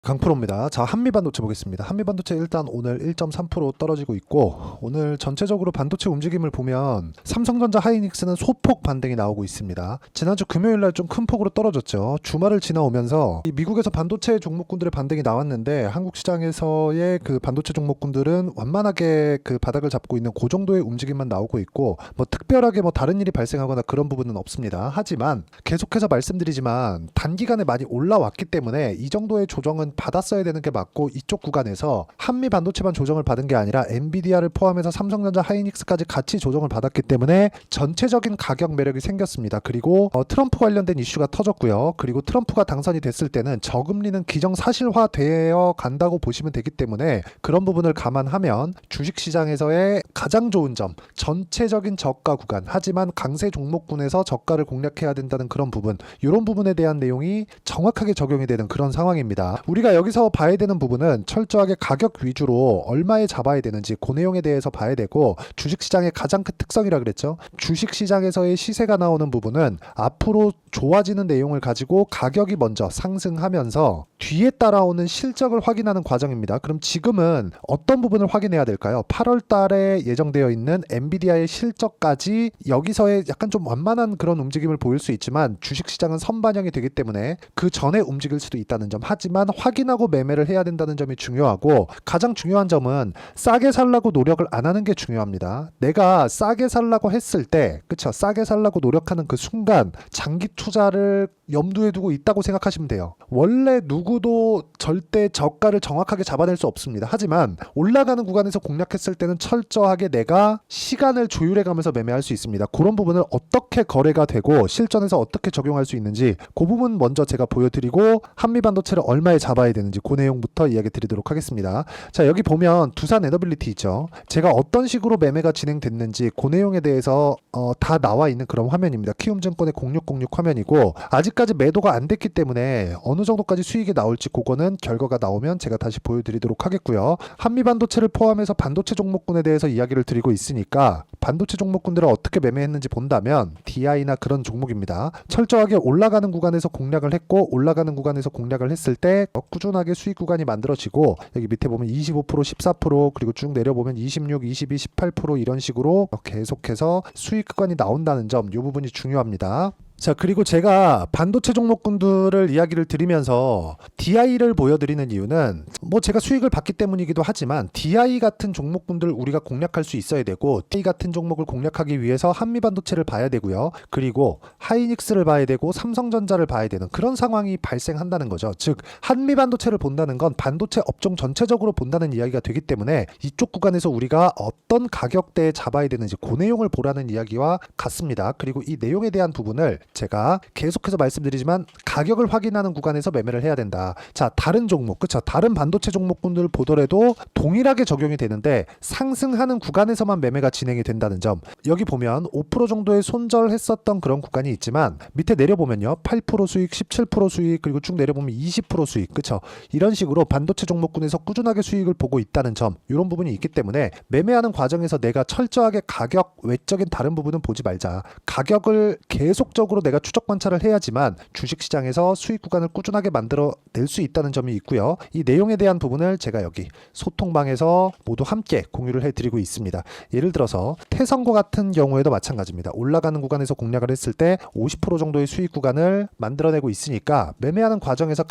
강프로입니다. 자, 한미반도체 보겠습니다. 한미반도체 일단 오늘 1.3% 떨어지고 있고, 오늘 전체적으로 반도체 움직임을 보면 삼성전자 하이닉스는 소폭 반등이 나오고 있습니다. 지난주 금요일날 좀 큰 폭으로 떨어졌죠. 주말을 지나오면서 이 미국에서 반도체 종목군들의 반등이 나왔는데 한국 시장에서의 그 반도체 종목군들은 완만하게 그 바닥을 잡고 있는 그 정도의 움직임만 나오고 있고, 뭐 특별하게 뭐 다른 일이 발생하거나 그런 부분은 없습니다. 하지만 계속해서 말씀드리지만 단기간에 많이 올라왔기 때문에 이 정도의 조정은 받았어야 되는 게 맞고, 이쪽 구간에서 한미 반도체만 조정을 받은 게 아니라 엔비디아를 포함해서 삼성전자 하이닉스까지 같이 조정을 받았기 때문에 전체적인 가격 매력이 생겼습니다. 그리고 트럼프 관련된 이슈가 터졌고요. 그리고 트럼프가 당선이 됐을 때는 저금리는 기정사실화 되어 간다고 보시면 되기 때문에 그런 부분을 감안하면 주식시장에서의 가장 좋은 점, 전체적인 저가 구간, 하지만 강세 종목군에서 저가를 공략해야 된다는 그런 부분, 이런 부분에 대한 내용이 정확하게 적용이 되는 그런 상황입니다. 우리가 여기서 봐야 되는 부분은 철저하게 가격 위주로 얼마에 잡아야 되는지 그 내용에 대해서 봐야 되고, 주식시장의 가장 큰 특성이라 그랬죠. 주식시장에서의 시세가 나오는 부분은 앞으로 좋아지는 내용을 가지고 가격이 먼저 상승하면서 뒤에 따라오는 실적을 확인하는 과정입니다. 그럼 지금은 어떤 부분을 확인해야 될까요? 8월 달에 예정되어 있는 엔비디아의 실적까지 여기서의 약간 좀 완만한 그런 움직임을 보일 수 있지만 주식시장은 선반영이 되기 때문에 그 전에 움직일 수도 있다는 점, 하지만 확인하고 매매를 해야 된다는 점이 중요하고, 가장 중요한 점은 싸게 살라고 노력을 안 하는 게 중요합니다. 내가 싸게 살라고 했을 때, 그쵸? 싸게 살라고 노력하는 그 순간 장기 투자를 염두에 두고 있다고 생각하시면 돼요. 원래 누구도 절대 저가를 정확하게 잡아낼 수 없습니다. 하지만 올라가는 구간에서 공략했을 때는 철저하게 내가 시간을 조율해 가면서 매매할 수 있습니다. 그런 부분을 어떻게 거래가 되고 실전에서 어떻게 적용할 수 있는지 그 부분 먼저 제가 보여드리고, 한미반도체를 얼마에 잡아야 되는지 그 내용부터 이야기 드리도록 하겠습니다. 자, 여기 보면 두산 에너빌리티 있죠. 제가 어떤 식으로 매매가 진행됐는지 그 내용에 대해서 다 나와 있는 그런 화면입니다. 키움증권의 0606 화면이고, 아직까지 매도가 안 됐기 때문에 어느 정도까지 수익이 나올지 그거는 결과가 나오면 제가 다시 보여드리도록 하겠고요. 한미반도체를 포함해서 반도체 종목군에 대해서 이야기를 드리고 있으니까 반도체 종목군들을 어떻게 매매했는지 본다면 DI나 그런 종목입니다. 철저하게 올라가는 구간에서 공략을 했고, 올라가는 구간에서 공략을 했을 때 꾸준하게 수익 구간이 만들어지고, 여기 밑에 보면 25%, 14%, 그리고 쭉 내려보면 26, 22, 18% 이런 식으로 계속해서 수익 구간이 나온다는 점, 이 부분이 중요합니다. 자, 그리고 제가 반도체 종목군들을 이야기를 드리면서 DI를 보여드리는 이유는 뭐 제가 수익을 받기 때문이기도 하지만, DI 같은 종목군들 우리가 공략할 수 있어야 되고, DI 같은 종목을 공략하기 위해서 한미반도체를 봐야 되고요. 그리고 하이닉스를 봐야 되고 삼성전자를 봐야 되는 그런 상황이 발생한다는 거죠. 즉 한미반도체를 본다는 건 반도체 업종 전체적으로 본다는 이야기가 되기 때문에 이쪽 구간에서 우리가 어떤 가격대에 잡아야 되는지 그 내용을 보라는 이야기와 같습니다. 그리고 이 내용에 대한 부분을 제가 계속해서 말씀드리지만 가격을 확인하는 구간에서 매매를 해야 된다. 자, 다른 종목, 그쵸? 다른 반도체 종목군들 보더라도 동일하게 적용이 되는데 상승하는 구간에서만 매매가 진행이 된다는 점. 여기 보면 5% 정도의 손절했었던 그런 구간이 있지만 밑에 내려보면요, 8% 수익, 17% 수익, 그리고 쭉 내려보면 20% 수익, 그쵸? 이런 식으로 반도체 종목군에서 꾸준하게 수익을 보고 있다는 점, 이런 부분이 있기 때문에 매매하는 과정에서 내가 철저하게 가격 외적인 다른 부분은 보지 말자. 가격을 계속적으로 내가 추적 관찰을 해야지만 주식시장에서 수익 구간을 꾸준하게 만들어 낼 수 있다는 점이 있고요. 이 내용에 대한 부분을 제가 여기 소통방에서 모두 함께 공유를 해드리고 있습니다. 예를 들어서 태성과 같은 경우에도 마찬가지입니다. 올라가는 구간에서 공략을 했을 때 50% 정도의 수익 구간을 만들어내고 있으니까 매매하는 과정에서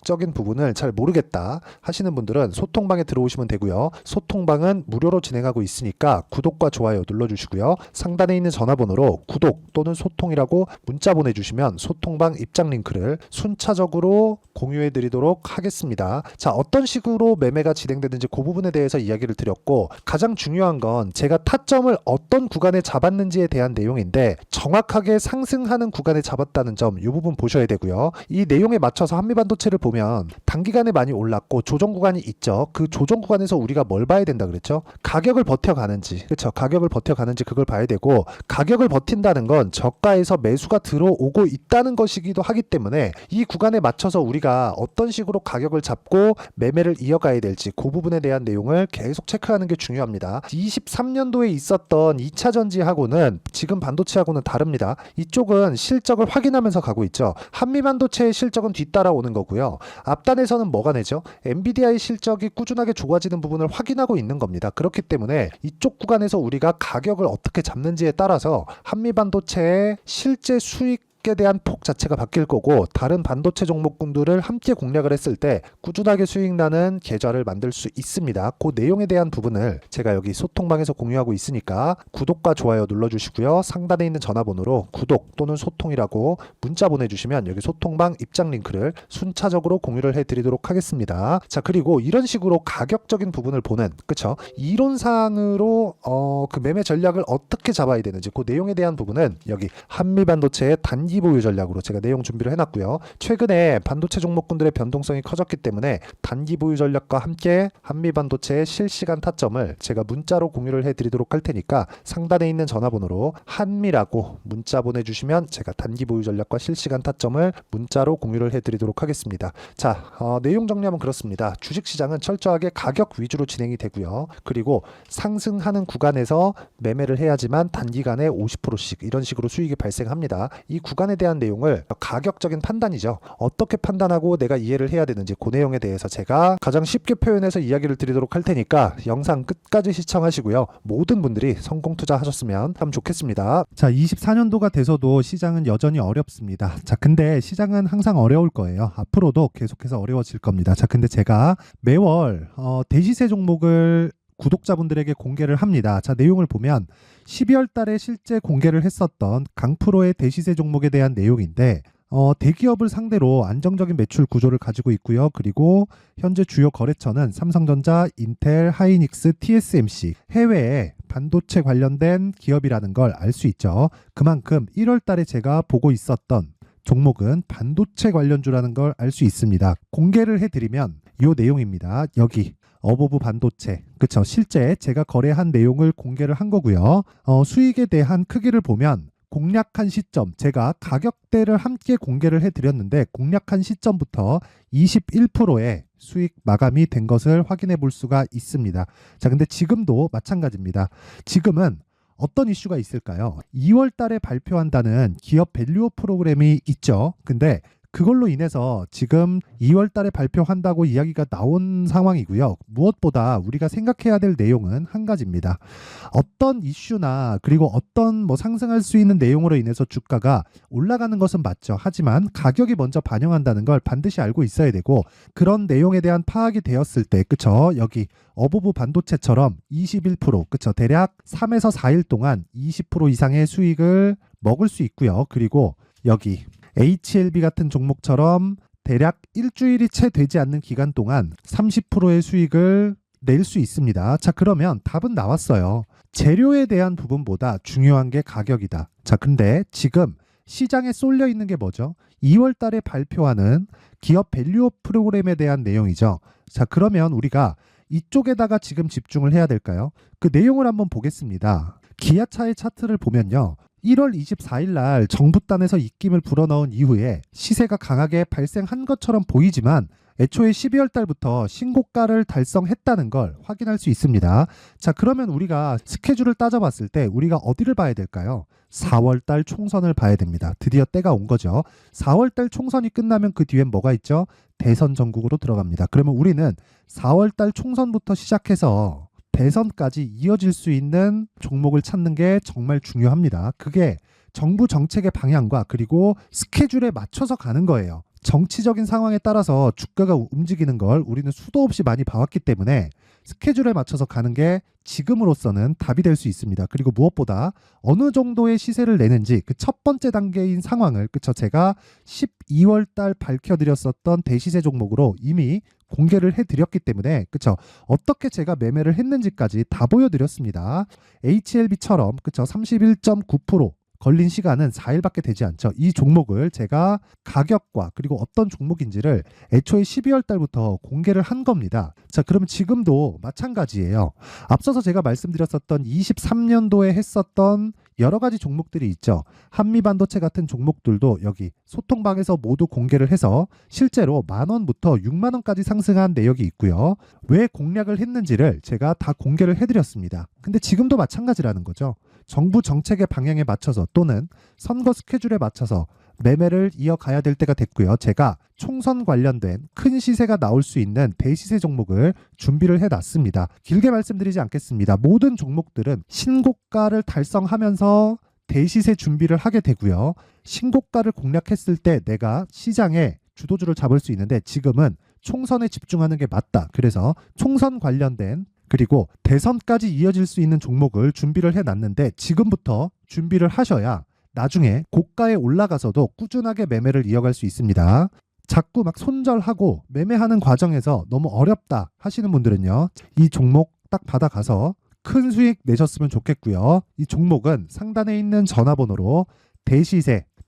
적인 부분을 잘 모르겠다 하시는 분들은 소통방에 들어오시면 되고요. 소통방은 무료로 진행하고 있으니까 구독과 좋아요 눌러주시고요. 상단에 있는 전화번호로 구독 또는 소통이라고 문자 보내주시면 소통방 입장 링크를 순차적으로 공유해 드리도록 하겠습니다. 자, 어떤 식으로 매매가 진행되는지 그 부분에 대해서 이야기를 드렸고, 가장 중요한 건 제가 타점을 어떤 구간에 잡았는지에 대한 내용인데, 정확하게 상승하는 구간에 잡았다는 점, 이 부분 보셔야 되고요. 이 내용에 맞춰서 한미반도체를 보면 단기간에 많이 올랐고 조정 구간이 있죠. 그 조정 구간에서 우리가 뭘 봐야 된다 그랬죠? 가격을 버텨가는지, 그렇죠? 가격을 버텨가는지 그걸 봐야 되고, 가격을 버틴다는 건 저가에서 매수가 들어오고 있다는 것이기도 하기 때문에 이 구간에 맞춰서 우리가 어떤 식으로 가격을 잡고 매매를 이어가야 될지 그 부분에 대한 내용을 계속 체크하는 게 중요합니다. 23년도에 있었던 2차 전지하고는 지금 반도체하고는 다릅니다. 이쪽은 실적을 확인하면서 가고 있죠. 한미반도체의 실적은 뒤따라오는 거고요. 앞단에서는 뭐가 내죠? 엔비디아의 실적이 꾸준하게 좋아지는 부분을 확인하고 있는 겁니다. 그렇기 때문에 이쪽 구간에서 우리가 가격을 어떻게 잡는지에 따라서 한미반도체의 실제 수익 에 대한 폭 자체가 바뀔 거고, 다른 반도체 종목군들을 함께 공략을 했을 때 꾸준하게 수익 나는 계좌를 만들 수 있습니다. 그 내용에 대한 부분을 제가 여기 소통방에서 공유하고 있으니까 구독과 좋아요 눌러주시고요. 상단에 있는 전화번호로 구독 또는 소통이라고 문자 보내주시면 여기 소통방 입장 링크를 순차적으로 공유를 해드리도록 하겠습니다. 자, 그리고 이런 식으로 가격적인 부분을 보는, 그쵸? 이론상으로 그 매매 전략을 어떻게 잡아야 되는지 그 내용에 대한 부분은 여기 한미반도체의 단기 보유 전략으로 제가 내용 준비를 해놨고요. 최근에 반도체 종목군들의 변동성이 커졌기 때문에 단기 보유 전략과 함께 한미반도체의 실시간 타점을 제가 문자로 공유를 해드리도록 할 테니까 상단에 있는 전화번호로 한미라고 문자 보내주시면 제가 단기 보유 전략과 실시간 타점을 문자로 공유를 해드리도록 하겠습니다. 자, 내용 정리하면 그렇습니다. 주식시장은 철저하게 가격 위주로 진행이 되고요. 그리고 상승하는 구간에서 매매를 해야지만 단기간에 50%씩 이런 식으로 수익이 발생합니다. 이 구간에 대한 내용을 가격적인 판단이죠. 어떻게 판단하고 내가 이해를 해야 되는지 그 내용에 대해서 제가 가장 쉽게 표현해서 이야기를 드리도록 할 테니까 영상 끝까지 시청하시고요. 모든 분들이 성공 투자하셨으면 참 좋겠습니다. 자, 24년도가 돼서도 시장은 여전히 어렵습니다. 자, 근데 시장은 항상 어려울 거예요. 앞으로도 계속해서 어려워질 겁니다. 자, 근데 제가 매월 대시세 종목을 구독자분들에게 공개를 합니다. 자, 내용을 보면 12월 달에 실제 공개를 했었던 강프로의 대시세 종목에 대한 내용인데, 대기업을 상대로 안정적인 매출 구조를 가지고 있고요. 그리고 현재 주요 거래처는 삼성전자, 인텔, 하이닉스, TSMC, 해외에 반도체 관련된 기업이라는 걸 알 수 있죠. 그만큼 1월 달에 제가 보고 있었던 종목은 반도체 관련주라는 걸 알 수 있습니다. 공개를 해드리면 이 내용입니다. 여기 어보브 반도체, 그쵸? 실제 제가 거래한 내용을 공개를 한 거고요. 수익에 대한 크기를 보면 공략한 시점, 제가 가격대를 함께 공개를 해드렸는데 공략한 시점부터 21%의 수익 마감이 된 것을 확인해 볼 수가 있습니다. 자, 근데 지금도 마찬가지입니다. 지금은 어떤 이슈가 있을까요? 2월 달에 발표한다는 기업 밸류업 프로그램이 있죠. 근데 그걸로 인해서 지금 2월 달에 발표한다고 이야기가 나온 상황이고요. 무엇보다 우리가 생각해야 될 내용은 한 가지입니다. 어떤 이슈나 그리고 어떤 상승할 수 있는 내용으로 인해서 주가가 올라가는 것은 맞죠. 하지만 가격이 먼저 반영한다는 걸 반드시 알고 있어야 되고, 그런 내용에 대한 파악이 되었을 때, 그쵸? 여기 어보브 반도체처럼 21%, 그쵸? 대략 3에서 4일 동안 20% 이상의 수익을 먹을 수 있고요. 그리고 여기 HLB 같은 종목처럼 대략 일주일이 채 되지 않는 기간 동안 30%의 수익을 낼 수 있습니다. 자, 그러면 답은 나왔어요. 재료에 대한 부분보다 중요한 게 가격이다. 자, 근데 지금 시장에 쏠려 있는 게 뭐죠? 2월 달에 발표하는 기업 밸류업 프로그램에 대한 내용이죠. 자, 그러면 우리가 이쪽에다가 지금 집중을 해야 될까요? 그 내용을 한번 보겠습니다. 기아차의 차트를 보면요. 1월 24일 날 정부단에서 입김을 불어넣은 이후에 시세가 강하게 발생한 것처럼 보이지만 애초에 12월 달부터 신고가를 달성했다는 걸 확인할 수 있습니다. 자, 그러면 우리가 스케줄을 따져봤을 때 우리가 어디를 봐야 될까요? 4월 달 총선을 봐야 됩니다. 드디어 때가 온 거죠. 4월 달 총선이 끝나면 그 뒤엔 뭐가 있죠? 대선 전국으로 들어갑니다. 그러면 우리는 4월 달 총선부터 시작해서 대선까지 이어질 수 있는 종목을 찾는 게 정말 중요합니다. 그게 정부 정책의 방향과 그리고 스케줄에 맞춰서 가는 거예요. 정치적인 상황에 따라서 주가가 움직이는 걸 우리는 수도 없이 많이 봐왔기 때문에 스케줄에 맞춰서 가는 게 지금으로서는 답이 될 수 있습니다. 그리고 무엇보다 어느 정도의 시세를 내는지 그 첫 번째 단계인 상황을, 그쵸? 제가 12월 달 밝혀드렸었던 대시세 종목으로 이미 공개를 해드렸기 때문에, 그쵸? 어떻게 제가 매매를 했는지까지 다 보여드렸습니다. HLB처럼, 그쵸? 31.9% 걸린 시간은 4일밖에 되지 않죠. 이 종목을 제가 가격과 그리고 어떤 종목인지를 애초에 12월 달부터 공개를 한 겁니다. 자, 그러면 지금도 마찬가지예요. 앞서서 제가 말씀드렸었던 23년도에 했었던 여러 가지 종목들이 있죠. 한미반도체 같은 종목들도 여기 소통방에서 모두 공개를 해서 실제로 10,000원부터 60,000원까지 상승한 내역이 있고요. 왜 공략을 했는지를 제가 다 공개를 해드렸습니다. 근데 지금도 마찬가지라는 거죠. 정부 정책의 방향에 맞춰서 또는 선거 스케줄에 맞춰서 매매를 이어가야 될 때가 됐고요. 제가 총선 관련된 큰 시세가 나올 수 있는 대시세 종목을 준비를 해놨습니다. 길게 말씀드리지 않겠습니다. 모든 종목들은 신고가를 달성하면서 대시세 준비를 하게 되고요. 신고가를 공략했을 때 내가 시장에 주도주를 잡을 수 있는데 지금은 총선에 집중하는 게 맞다. 그래서 총선 관련된 그리고 대선까지 이어질 수 있는 종목을 준비를 해놨는데 지금부터 준비를 하셔야 나중에 고가에 올라가서도 꾸준하게 매매를 이어갈 수 있습니다. 자꾸 막 손절하고 매매하는 과정에서 너무 어렵다 하시는 분들은요. 이 종목 딱 받아가서 큰 수익 내셨으면 좋겠고요. 이 종목은 상단에 있는 전화번호로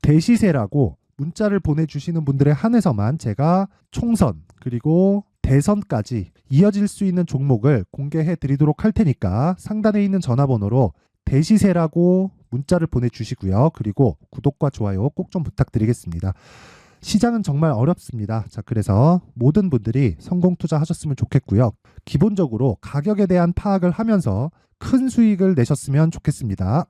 대시세라고 문자를 보내주시는 분들에 한해서만 제가 총선 그리고 대선까지 이어질 수 있는 종목을 공개해 드리도록 할 테니까 상단에 있는 전화번호로 대시세라고 문자를 보내주시고요. 그리고 구독과 좋아요 꼭 좀 부탁드리겠습니다. 시장은 정말 어렵습니다. 자, 그래서 모든 분들이 성공 투자하셨으면 좋겠고요. 기본적으로 가격에 대한 파악을 하면서 큰 수익을 내셨으면 좋겠습니다.